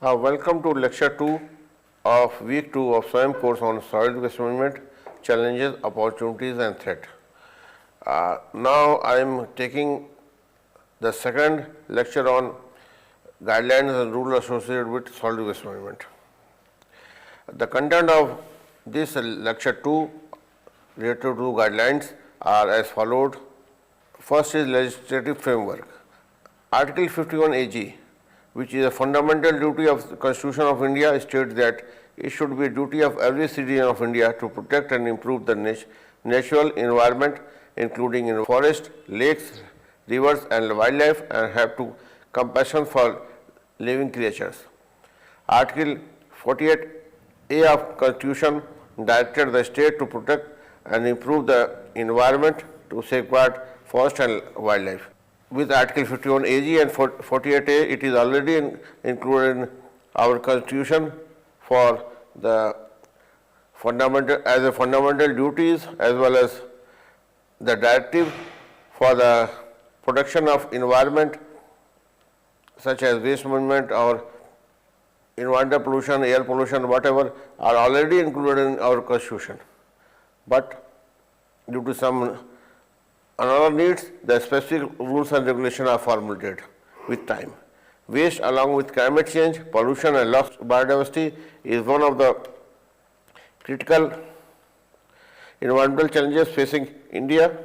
Welcome to lecture 2 of week 2 of SWAYAM course on solid waste management, challenges, opportunities and threat. Now I am taking the second lecture on guidelines and rules associated with solid waste management. The content of this lecture 2 related to guidelines are as followed. First is legislative framework. Article 51 AG, which is a fundamental duty of the Constitution of India, states that it should be a duty of every citizen of India to protect and improve the natural environment, including in forests, lakes, rivers and wildlife, and have to compassion for living creatures. Article 48A of Constitution directed the state to protect and improve the environment to safeguard forest and wildlife. With Article 51 AG and 48A, it is already included in our Constitution for the fundamental duties as well as the directive for the protection of environment such as waste management or environmental pollution, air pollution, whatever are already included in our Constitution. But due to some another needs, the specific rules and regulations are formulated with time. Waste along with climate change, pollution and loss of biodiversity is one of the critical environmental challenges facing India.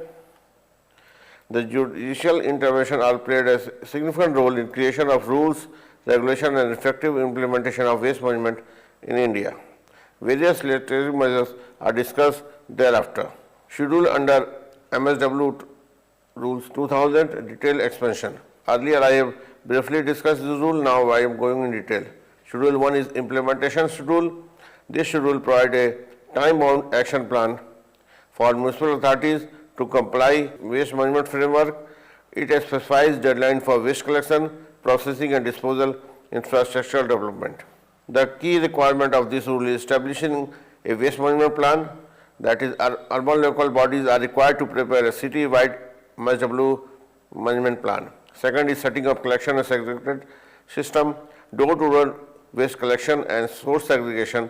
The judicial intervention are played a significant role in creation of rules, regulation and effective implementation of waste management in India. Various legislative measures are discussed thereafter. Schedule under MSW rules 2000 detailed expansion. Earlier I have briefly discussed this rule, now I am going in detail. Schedule 1 is implementation schedule. This schedule provides a time-bound action plan for municipal authorities to comply waste management framework. It specifies deadline for waste collection, processing and disposal infrastructural development. The key requirement of this rule is establishing a waste management plan. That is, urban local bodies are required to prepare a city-wide MSW management plan. Second is setting up collection and segregated system, door-to-door waste collection and source segregation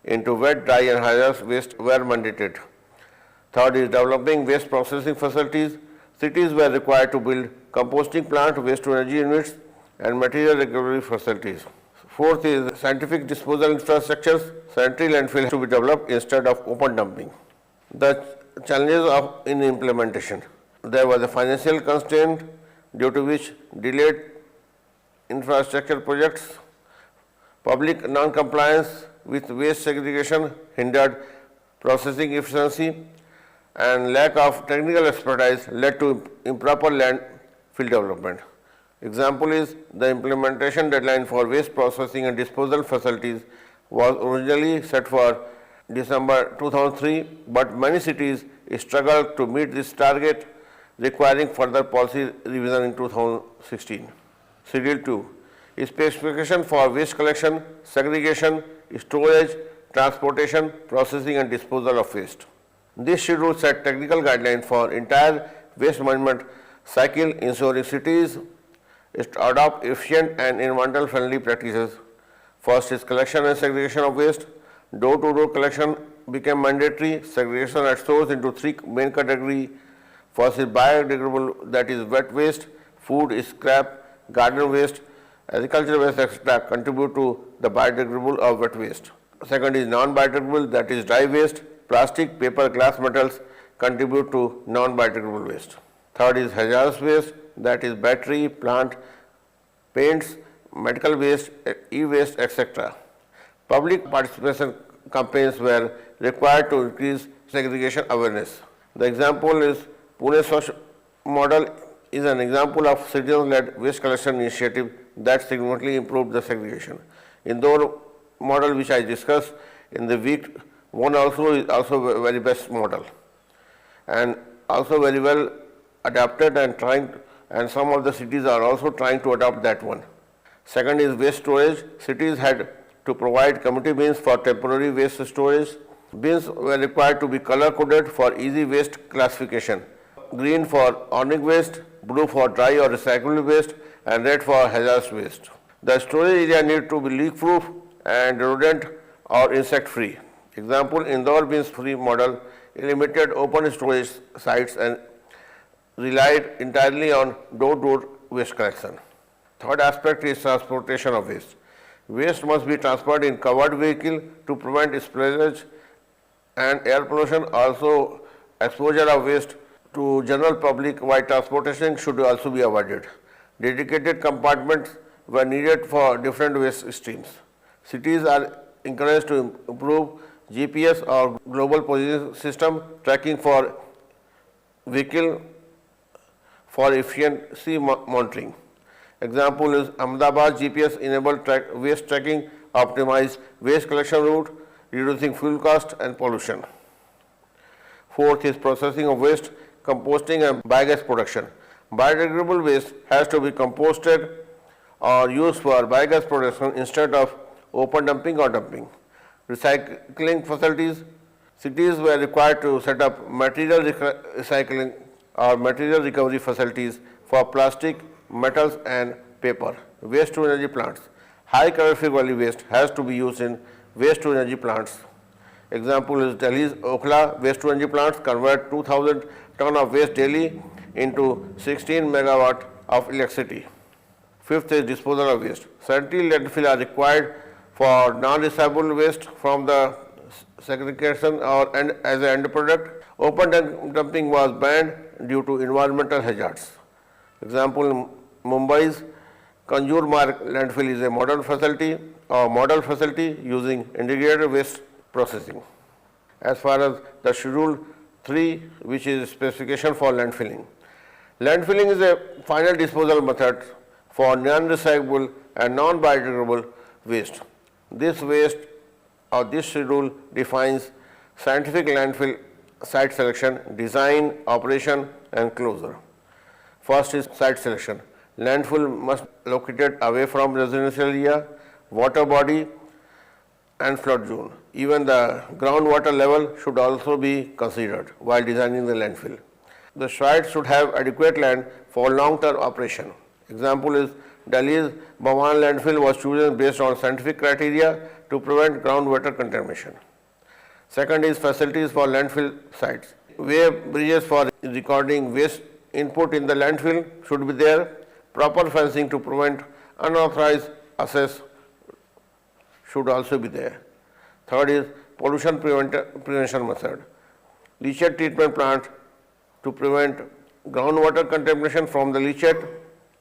into wet, dry and hazardous waste where mandated. Third is developing waste processing facilities. Cities were required to build composting plant, waste-to-energy units and material recovery facilities. Fourth is scientific disposal infrastructures. Sanitary landfill to be developed instead of open dumping. The challenges in implementation. There was a financial constraint due to which delayed infrastructure projects, public non-compliance with waste segregation hindered processing efficiency, and lack of technical expertise led to improper landfill development. Example is the implementation deadline for waste processing and disposal facilities was originally set for December 2003, but many cities struggled to meet this target, requiring further policy revision in 2016. Schedule 2 is specification for waste collection, segregation, storage, transportation, processing and disposal of waste. This schedule set technical guidelines for entire waste management cycle, ensuring cities adopt efficient and environmental friendly practices. First is collection and segregation of waste. Door-to-door collection became mandatory. Segregation at source into three main categories. First is biodegradable, that is wet waste, food, scrap, garden waste, agricultural waste, etc. contribute to the biodegradable or wet waste. Second is non-biodegradable, that is dry waste, plastic, paper, glass, metals contribute to non-biodegradable waste. Third is hazardous waste, that is battery, plant, paints, medical waste, e-waste, etc. Public participation campaigns were required to increase segregation awareness. The example is Pune Swachh model is an example of citizen-led waste collection initiative that significantly improved the segregation. Indore model, which I discussed in the week 1 also, is also a very best model and also very well adapted and some of the cities are also trying to adopt that one. Second is waste storage. Cities had to provide community bins for temporary waste storage. Bins were required to be color coded for easy waste classification. Green for organic waste, blue for dry or recyclable waste, and red for hazardous waste. The storage area needs to be leak-proof and rodent or insect-free. Example, Indore bins-free model limited open storage sites and relied entirely on door-to-door waste collection. Third aspect is transportation of waste. Waste must be transported in covered vehicle to prevent spillage and air pollution. Also, exposure of waste to general public while transportation should also be avoided. Dedicated compartments were needed for different waste streams. Cities are encouraged to improve GPS or global position system tracking for vehicle for efficiency monitoring. Example is Ahmedabad GPS enabled waste tracking, optimize waste collection route, reducing fuel cost and pollution. Fourth is processing of waste, composting and biogas production. Biodegradable waste has to be composted or used for biogas production instead of open dumping or dumping. Recycling facilities. Cities were required to set up material recycling or material recovery facilities for plastic, metals and paper. Waste to energy plants. High calorific value waste has to be used in waste to energy plants. Example is Delhi's Okhla waste to energy plants convert 2000 ton of waste daily into 16 megawatt of electricity. Fifth is disposal of waste. 70 landfills are required for non-recyclable waste from the segregation or as an end product. Open dumping was banned due to environmental hazards. Example, Mumbai's Kanjur Marg landfill is a model facility using integrated waste processing. As far as the Schedule 3, which is specification for landfilling. Landfilling is a final disposal method for non-recyclable and non-biodegradable waste. This waste or this schedule defines scientific landfill site selection, design, operation and closure. First is site selection. Landfill must be located away from residential area, water body and flood zone. Even the groundwater level should also be considered while designing the landfill. The site should have adequate land for long-term operation. Example is Delhi's Bhawan landfill was chosen based on scientific criteria to prevent groundwater contamination. Second is facilities for landfill sites. Wave bridges for recording waste input in the landfill should be there. Proper fencing to prevent unauthorized access should also be there. Third is pollution prevention method. Leachate treatment plant to prevent groundwater contamination from the leachate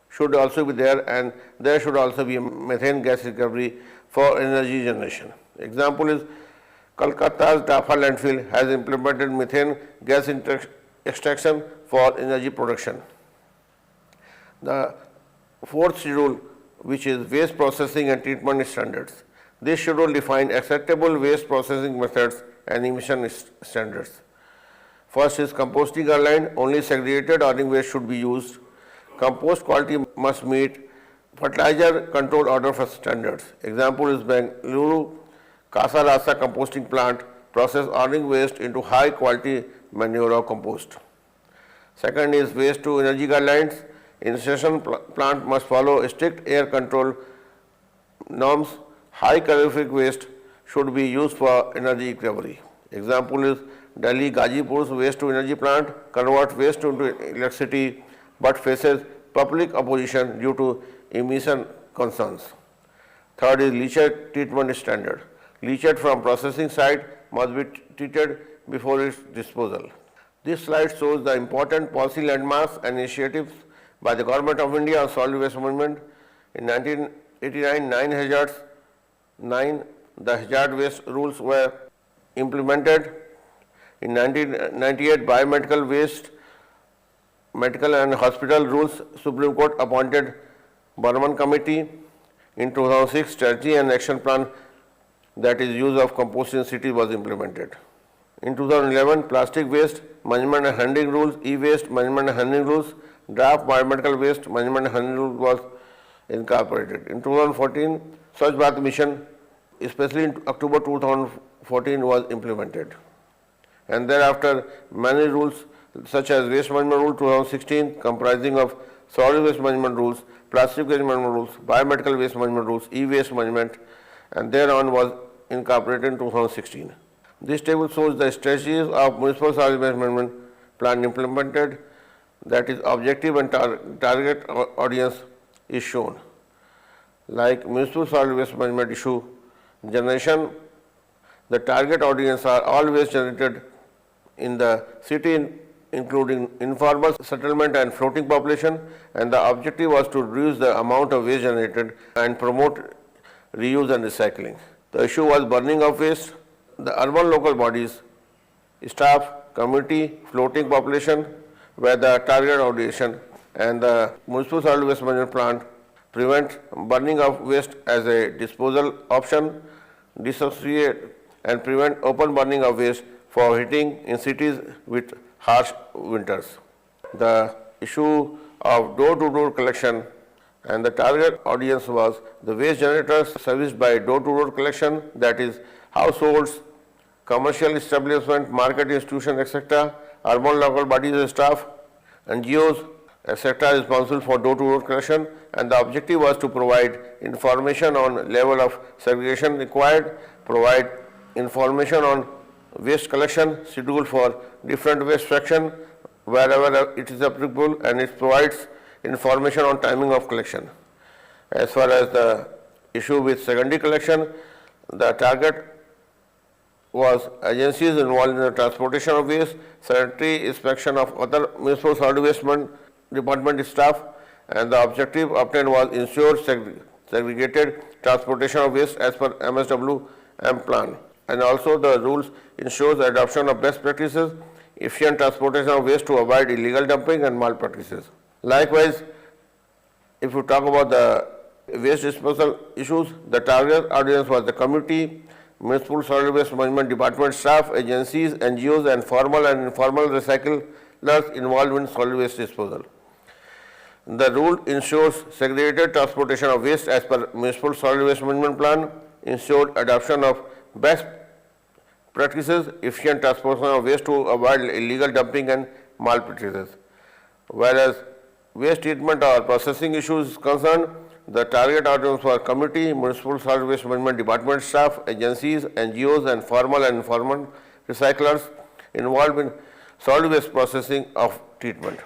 should also be there, and there should also be methane gas recovery for energy generation. Example is Kolkata's Dafa landfill has implemented methane gas extraction for energy production. The fourth schedule, which is waste processing and treatment standards. This schedule defines acceptable waste processing methods and emission standards. First is composting guideline. Only segregated organic waste should be used. Compost quality must meet fertilizer control order for standards. Example is Bengaluru Casa Rasa composting plant process organic waste into high quality manure or compost. Second is waste to energy guidelines. Incineration plant must follow strict air control norms. High calorific waste should be used for energy recovery. Example is Delhi Gazipur's waste to energy plant converts waste into electricity but faces public opposition due to emission concerns. Third is leachate treatment standard. Leachate from processing site must be treated before its disposal. This slide shows the important policy landmarks and initiatives by the Government of India on solid waste management. In 1989, the hazard waste rules were implemented. In 1998, biomedical waste, medical and hospital rules, Supreme Court appointed Burman Committee. In 2006, strategy and action plan, that is use of compost in cities, was implemented. In 2011, plastic waste management and handling rules, e-waste management and handling rules, draft biomedical waste management and handling rules was incorporated. In 2014, Swachh Bharat Mission, especially in October 2014, was implemented. And thereafter, many rules such as Waste Management Rule 2016, comprising of solid waste management rules, plastic waste management rules, biomedical waste management rules, e-waste management, and thereon was incorporated in 2016. This table shows the strategies of municipal solid waste management plan implemented, that is objective and target audience is shown. Like municipal solid waste management issue generation, the target audience are all waste generated in the city, including informal settlement and floating population, and the objective was to reduce the amount of waste generated and promote reuse and recycling. The issue was burning of waste. The urban local bodies, staff, community, floating population were the target audience, and the municipal solid waste management plant prevent burning of waste as a disposal option, dissociate and prevent open burning of waste for heating in cities with harsh winters. The issue of door-to-door collection, and the target audience was the waste generators serviced by door-to-door collection, that is households, commercial establishment, market institution, etc., urban local bodies and staff, NGOs, etc. responsible for door-to-door collection, and the objective was to provide information on level of segregation required, provide information on waste collection schedule for different waste fraction wherever it is applicable, and it provides information on timing of collection. As far as the issue with secondary collection, the target was agencies involved in the transportation of waste, sanitary inspection of other municipal solid waste department staff, and the objective obtained was ensure segregated transportation of waste as per MSWM plan. And also the rules ensures the adoption of best practices, efficient transportation of waste to avoid illegal dumping and malpractices. Likewise, if you talk about the waste disposal issues, the target audience was the community, municipal solid waste management department staff, agencies, NGOs, and formal and informal recyclers involved in solid waste disposal. The rule ensures segregated transportation of waste as per municipal solid waste management plan, ensured adoption of best practices, efficient transportation of waste to avoid illegal dumping and malpractices. Whereas waste treatment or processing issues is concerned, the target audience were community, municipal solid waste management department staff, agencies, NGOs, and formal and informal recyclers involved in solid waste processing of treatment.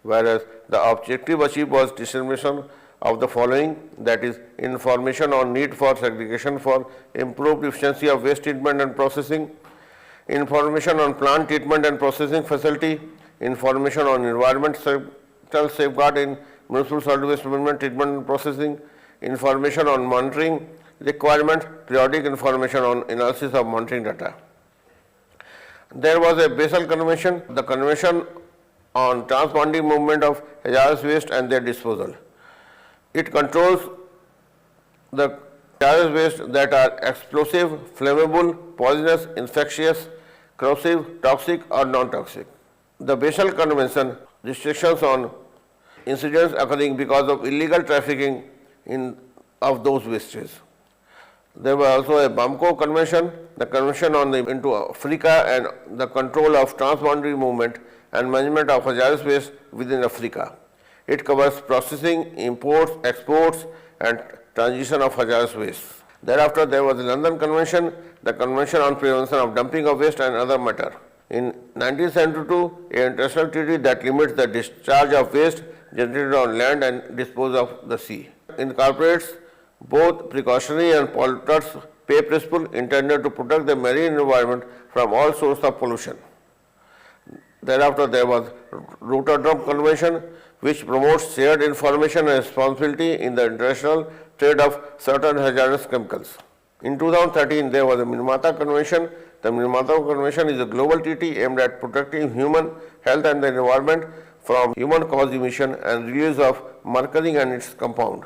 Whereas the objective achieved was dissemination of the following, that is information on need for segregation for improved efficiency of waste treatment and processing, information on plant treatment and processing facility, information on environmental safeguard in municipal solid waste management treatment and processing, information on monitoring requirement, periodic information on analysis of monitoring data. There was a Basel Convention, the Convention on Transboundary Movement of Hazardous Waste and their Disposal. It controls the hazardous waste that are explosive, flammable, poisonous, infectious, corrosive, toxic or non-toxic. The Basel Convention restrictions on incidents occurring because of illegal trafficking of those wastes. There was also a BAMCO Convention, the Convention on the into Africa and the control of transboundary movement and management of hazardous waste within Africa. It covers processing, imports, exports, and transition of hazardous waste. Thereafter, there was the London Convention, the Convention on Prevention of Dumping of Waste and Other Matter. In 1972, an international treaty that limits the discharge of waste generated on land and disposed of the sea. Incorporates both precautionary and polluters pay principle intended to protect the marine environment from all sources of pollution. Thereafter, there was Rotterdam Convention, which promotes shared information and responsibility in the international trade of certain hazardous chemicals. In 2013, there was a Minamata Convention. The Minamata Convention is a global treaty aimed at protecting human health and the environment from human-caused emission and release of mercury and its compound.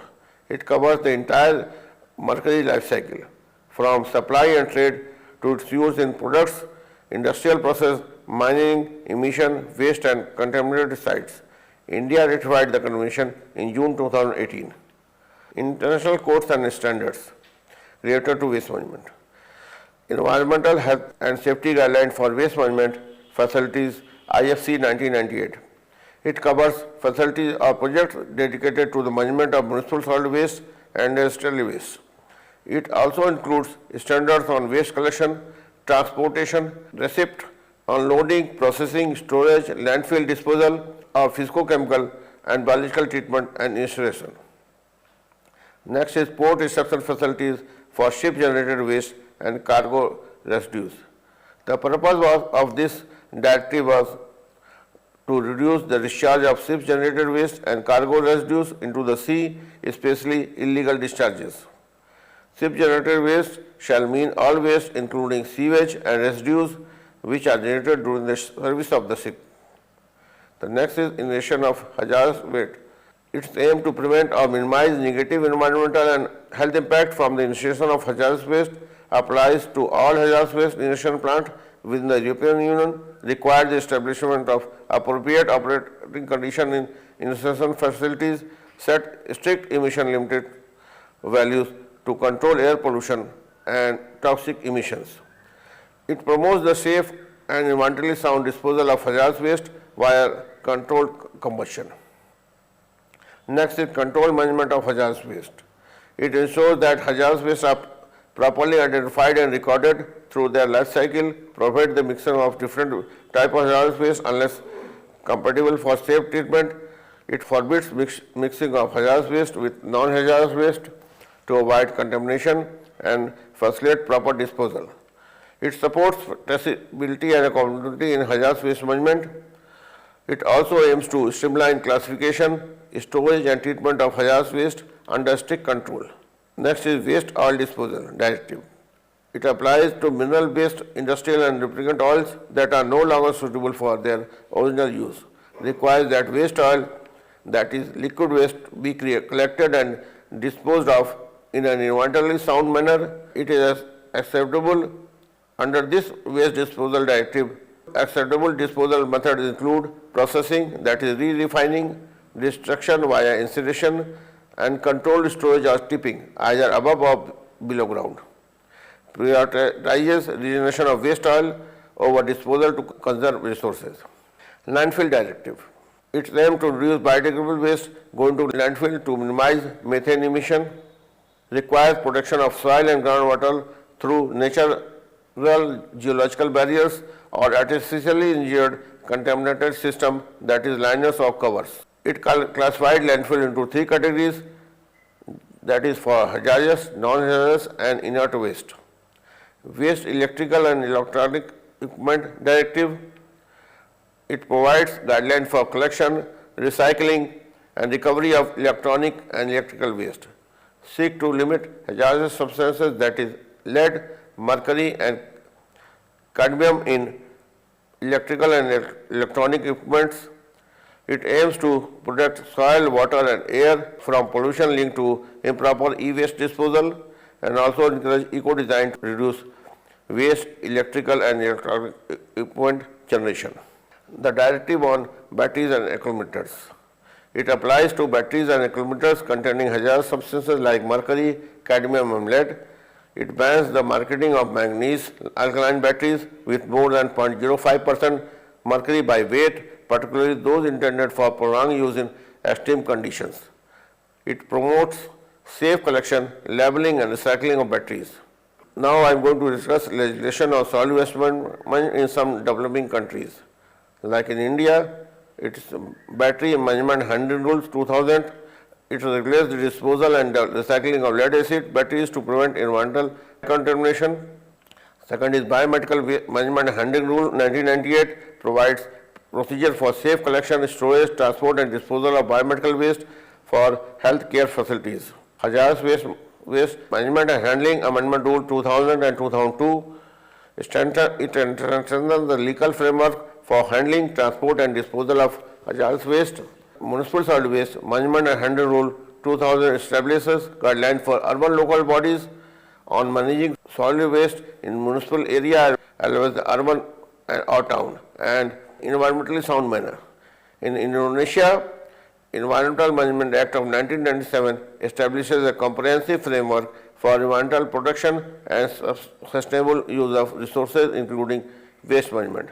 It covers the entire mercury life cycle, from supply and trade to its use in products, industrial process, mining, emission, waste and contaminated sites. India ratified the convention in June 2018. International codes and standards related to waste management. Environmental Health and Safety Guidelines for Waste Management Facilities, IFC 1998. It covers facilities or projects dedicated to the management of municipal solid waste and industrial waste. It also includes standards on waste collection, transportation, receipt, unloading, processing, storage, landfill disposal of physicochemical and biological treatment and installation. Next is port reception facilities for ship-generated waste and cargo residues. The purpose of this directive was to reduce the discharge of ship-generated waste and cargo residues into the sea, especially illegal discharges. Ship-generated waste shall mean all waste including sewage and residues which are generated during the service of the ship. The next is elimination of hazardous waste. Its aim to prevent or minimize negative environmental and health impact from the incineration of hazardous waste applies to all hazardous waste incineration plants within the European Union, requires the establishment of appropriate operating conditions in incineration facilities, set strict emission limited values to control air pollution and toxic emissions. It promotes the safe and environmentally sound disposal of hazardous waste via controlled combustion. Next is control management of hazardous waste. It ensures that hazardous waste are properly identified and recorded through their life cycle, provide the mixture of different types of hazardous waste unless compatible for safe treatment. It forbids mixing of hazardous waste with non-hazardous waste to avoid contamination and facilitate proper disposal. It supports traceability and accountability in hazardous waste management. It also aims to streamline classification, storage and treatment of hazardous waste under strict control. Next is Waste Oil Disposal Directive. It applies to mineral-based industrial and lubricant oils that are no longer suitable for their original use. Requires that waste oil, that is liquid waste, be collected and disposed of in an environmentally sound manner. It is acceptable under this waste disposal directive. Acceptable disposal methods include processing, that is re-refining, destruction via incineration, and controlled storage or tipping, either above or below ground. Prioritizes regeneration of waste oil over disposal to conserve resources. Landfill Directive. Its aim to reduce biodegradable waste going to landfill to minimize methane emission. Requires protection of soil and groundwater through natural geological barriers or artificially engineered contaminated system, that is liners or covers. It classified landfill into three categories, that is for hazardous, non-hazardous and inert waste. Waste Electrical and Electronic Equipment Directive. It provides guidelines for collection, recycling and recovery of electronic and electrical waste. Seek to limit hazardous substances, that is lead, mercury and cadmium in electrical and electronic equipments. It aims to protect soil, water and air from pollution linked to improper e-waste disposal and also encourage eco-design to reduce waste, electrical and electronic equipment generation. The directive on batteries and accumulators. It applies to batteries and accumulators containing hazardous substances like mercury, cadmium and lead. It bans the marketing of manganese alkaline batteries with more than 0.05% mercury by weight, particularly those intended for prolonged use in extreme conditions. It promotes safe collection, labeling and recycling of batteries. Now I am going to discuss legislation on solid waste management in some developing countries. Like in India, it is Battery Management Handling Rules 2000. It regulates the disposal and recycling of lead acid batteries to prevent environmental contamination. Second is Biomedical Management Handling Rule 1998, provides procedure for safe collection, storage, transport and disposal of biomedical waste for healthcare facilities. Hazardous waste management and handling Amendment Rule 2000 and 2002. It strengthens the legal framework for handling, transport and disposal of hazardous waste. Municipal Solid Waste Management and Handling Rule 2000 establishes guidelines for urban local bodies on managing solid waste in municipal area as well as the urban or town and environmentally sound manner. In Indonesia, Environmental Management Act of 1997 establishes a comprehensive framework for environmental protection and sustainable use of resources including waste management.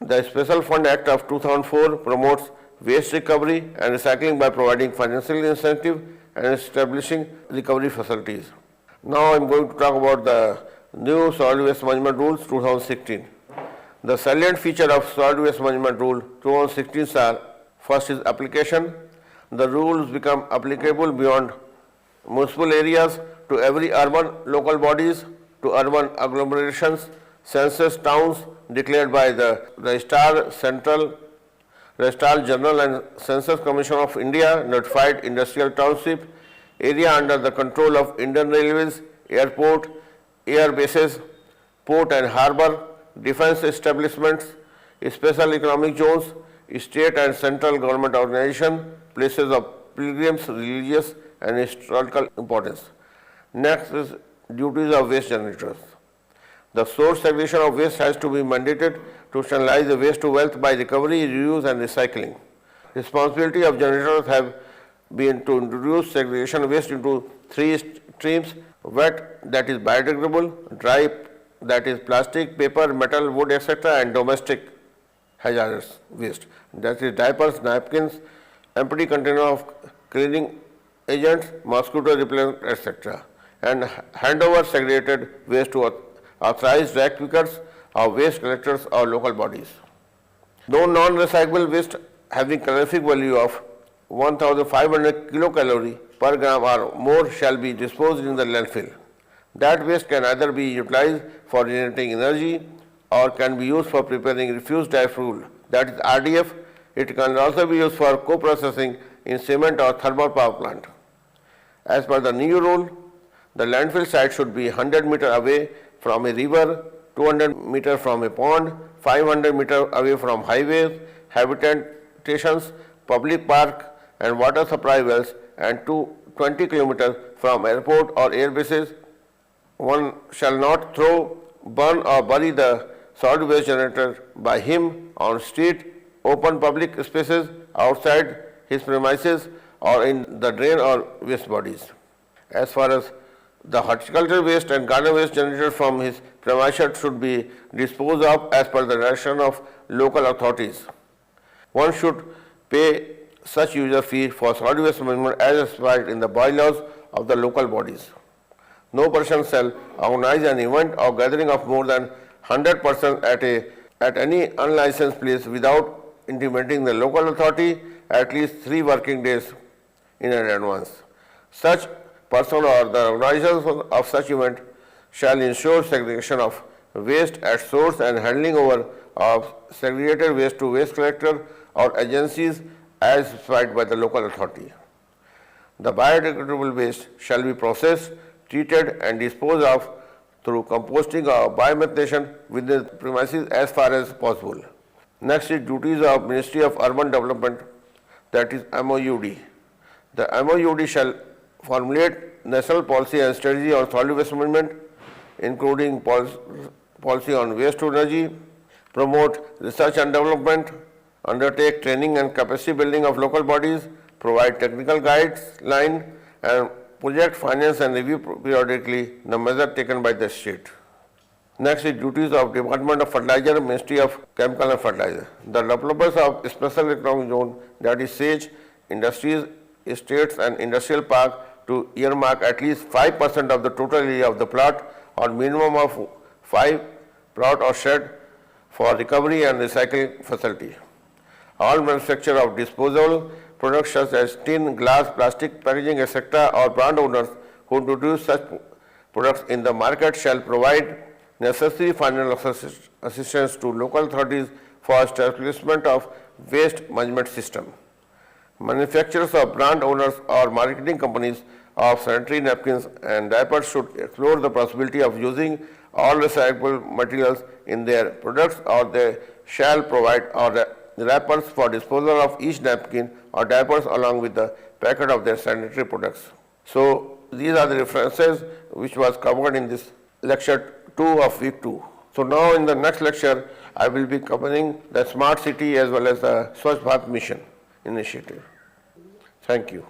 The Special Fund Act of 2004 promotes waste recovery and recycling by providing financial incentive and establishing recovery facilities. Now I am going to talk about the new Solid Waste Management Rules 2016. The salient feature of Solid Waste Management Rule 2016 are: first is application. The rules become applicable beyond municipal areas to every urban local bodies, to urban agglomerations, census towns declared by the Registrar General and Census Commission of India, notified industrial township, area under the control of Indian Railways, airport, air bases, port and harbour, defence establishments, special economic zones, state and central government organizations, places of pilgrims, religious and historical importance. Next is duties of waste generators. The source segregation of waste has to be mandated to channelize the waste to wealth by recovery, reuse and recycling. Responsibility of generators have been to introduce segregation waste into three streams: wet, that is biodegradable; dry, that is plastic, paper, metal, wood, etc., and domestic hazardous waste, that is diapers, napkins, empty container of cleaning agents, mosquito repellent, etc., and handover segregated waste to authorized rack pickers or waste collectors or local bodies. Though non-recyclable waste having calorific value of 1500 kilocalorie per gram or more shall be disposed in the landfill. That waste can either be utilized for generating energy or can be used for preparing refuse-derived fuel, that is RDF. It can also be used for co-processing in cement or thermal power plant. As per the new rule, the landfill site should be 100 meters away from a river, 200 meters from a pond, 500 meters away from highways, habitations, public park and water supply wells, and 20 kilometers from airport or air bases. One shall not throw, burn or bury the solid waste generator by him on street, open public spaces, outside his premises or in the drain or waste bodies. As far as the horticultural waste and garden waste generated from his premises should be disposed of as per the direction of local authorities. One should pay such user fee for solid waste management as specified in the bylaws of the local bodies. No person shall organize an event or gathering of more than 100 persons at any unlicensed place without intimating the local authority at least 3 working days in advance. Such person or the organizers of such event shall ensure segregation of waste at source and handling over of segregated waste to waste collector or agencies as specified by the local authority. The biodegradable waste shall be processed, treated and disposed of through composting or biomethanation within the premises as far as possible. Next is duties of Ministry of Urban Development, that is MOUD. The MOUD shall formulate national policy and strategy on solid waste management, including policy on waste to energy, promote research and development, undertake training and capacity building of local bodies, provide technical guidelines, and project finance and review periodically the measures taken by the state. Next is duties of Department of Fertilizer, Ministry of Chemical and Fertilizer. The developers of Special Economic Zone, that is SAGE, industries, estates and industrial park to earmark at least 5% of the total area of the plot or minimum of 5 plot or shed for recovery and recycling facility. All manufacturers of disposable products such as tin, glass, plastic packaging, etc. or brand owners who introduce such products in the market shall provide necessary financial assistance to local authorities for establishment of waste management system. Manufacturers of brand owners or marketing companies of sanitary napkins and diapers should explore the possibility of using all recyclable materials in their products, or they shall provide wrappers for disposal of each napkin or diapers along with the packet of their sanitary products. So these are the references which was covered in this lecture 2 of week 2. So now in the next lecture I will be covering the smart city as well as the Swachh Bharat mission initiative. Thank you.